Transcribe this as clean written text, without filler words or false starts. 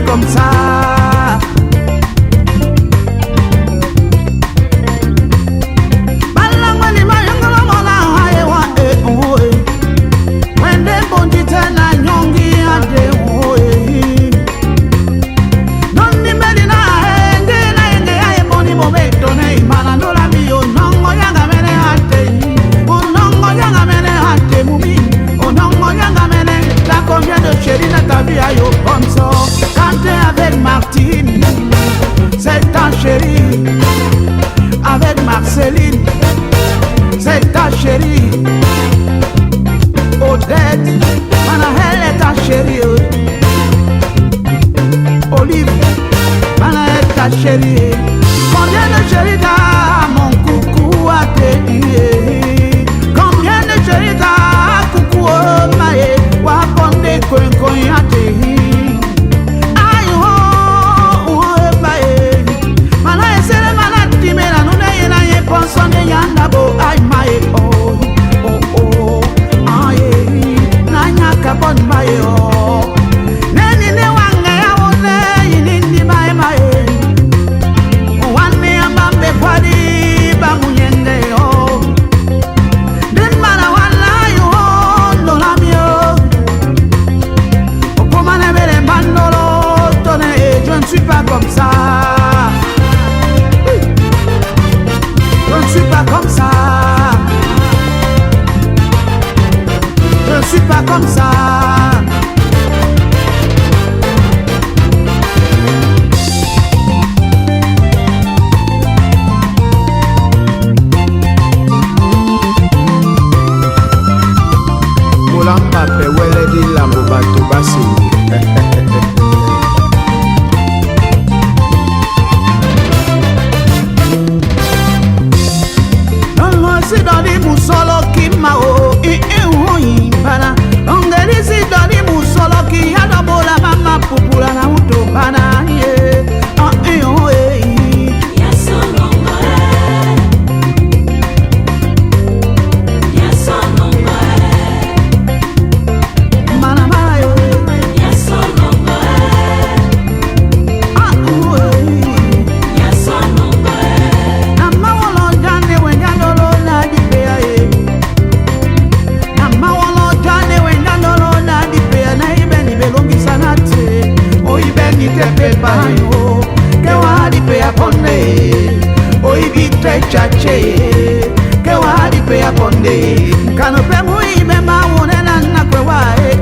Comme ça, avec Martine, c'est ta chérie. Avec Marceline, c'est ta chérie. Odette, elle est ta chérie. Olive, elle est ta chérie. Combien de chéris t'as, mon coucou à te dire? Combien de chéris t'as, coucou au maé, waponde coin à te dire? Ay mae oh oh oh ay nanya kapon mae oh neni ne wanga ya one nini mae mae wane amambe kwadi ba munyenge oh den mana wala yo no la mio comment ne me mandolo tonne je ne suis pas comme ça. Je ne suis pas comme ça. Je ne suis pas comme ça. Molamba pe wele di lambo bato basi. Si doni musolo ki mao bana ongeli si doni musolo ki adobola mama pupula na uto bana ye que wadi pe aponde oibi tre chache que wadi pe aponde kano pe mui be ma wona na kwe wae